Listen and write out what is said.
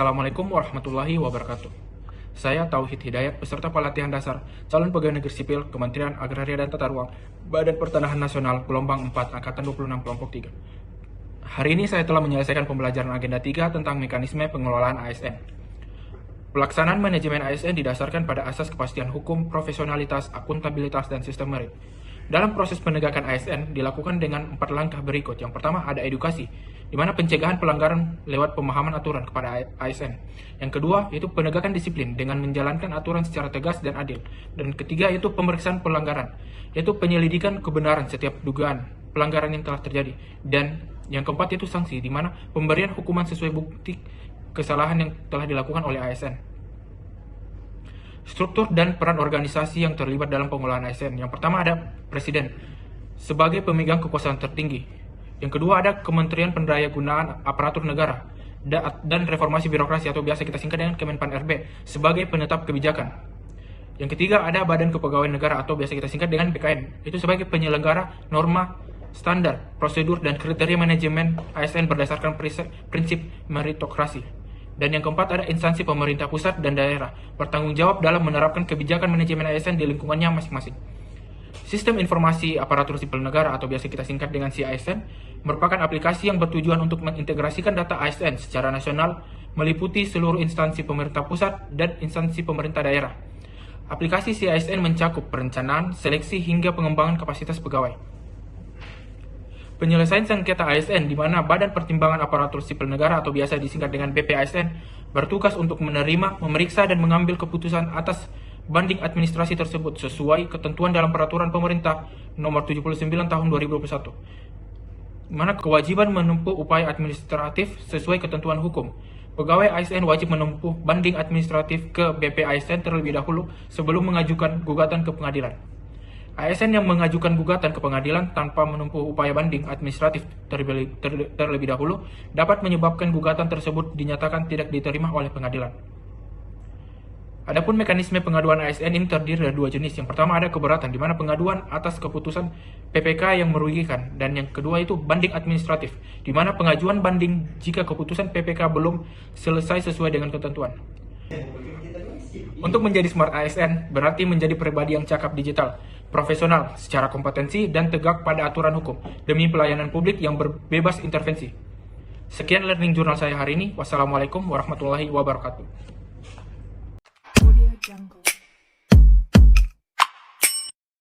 Assalamualaikum warahmatullahi wabarakatuh. Saya Tauhid Hidayat, peserta pelatihan dasar calon pegawai negeri sipil Kementerian Agraria dan Tata Ruang Badan Pertanahan Nasional gelombang 4 angkatan 26 kelompok 3. Hari ini saya telah menyelesaikan pembelajaran agenda 3 tentang mekanisme pengelolaan ASN. Pelaksanaan manajemen ASN didasarkan pada asas kepastian hukum, profesionalitas, akuntabilitas, dan sistem merit. Dalam proses penegakan ASN dilakukan dengan 4 langkah berikut. Yang pertama ada edukasi, di mana pencegahan pelanggaran lewat pemahaman aturan kepada ASN. Yang kedua itu penegakan disiplin dengan menjalankan aturan secara tegas dan adil. Dan ketiga itu pemeriksaan pelanggaran, yaitu penyelidikan kebenaran setiap dugaan pelanggaran yang telah terjadi. Dan yang keempat itu sanksi, di mana pemberian hukuman sesuai bukti kesalahan yang telah dilakukan oleh ASN. Struktur dan peran organisasi yang terlibat dalam pengelolaan ASN. Yang pertama ada Presiden sebagai pemegang kekuasaan tertinggi. Yang kedua ada Kementerian Pendayagunaan Aparatur Negara dan Reformasi Birokrasi atau biasa kita singkat dengan Kemenpan RB sebagai penetap kebijakan. Yang ketiga ada Badan Kepegawaian Negara atau biasa kita singkat dengan BKN. Itu sebagai penyelenggara norma, standar, prosedur, dan kriteria manajemen ASN berdasarkan prinsip meritokrasi. Dan yang keempat ada instansi pemerintah pusat dan daerah bertanggung jawab dalam menerapkan kebijakan manajemen ASN di lingkungannya masing-masing. Sistem Informasi Aparatur Sipil Negara atau biasa kita singkat dengan SIASN merupakan aplikasi yang bertujuan untuk mengintegrasikan data ASN secara nasional meliputi seluruh instansi pemerintah pusat dan instansi pemerintah daerah. Aplikasi SIASN mencakup perencanaan, seleksi, hingga pengembangan kapasitas pegawai. Penyelesaian sengketa ASN di mana Badan Pertimbangan Aparatur Sipil Negara atau biasa disingkat dengan BPASN bertugas untuk menerima, memeriksa, dan mengambil keputusan atas banding administrasi tersebut sesuai ketentuan dalam Peraturan Pemerintah Nomor 79 Tahun 2021, di mana kewajiban menempuh upaya administratif sesuai ketentuan hukum. Pegawai ASN wajib menempuh banding administratif ke BPASN terlebih dahulu sebelum mengajukan gugatan ke pengadilan. ASN yang mengajukan gugatan ke pengadilan tanpa menempuh upaya banding administratif terlebih dahulu dapat menyebabkan gugatan tersebut dinyatakan tidak diterima oleh pengadilan. Adapun mekanisme pengaduan ASN ini terdiri dari 2 jenis. Yang pertama ada keberatan, di mana pengaduan atas keputusan PPK yang merugikan, dan yang kedua itu banding administratif, di mana pengajuan banding jika keputusan PPK belum selesai sesuai dengan ketentuan. Untuk menjadi smart ASN berarti menjadi pribadi yang cakap digital, profesional, secara kompetensi, dan tegak pada aturan hukum demi pelayanan publik yang bebas intervensi. Sekian learning journal saya hari ini. Wassalamualaikum warahmatullahi wabarakatuh.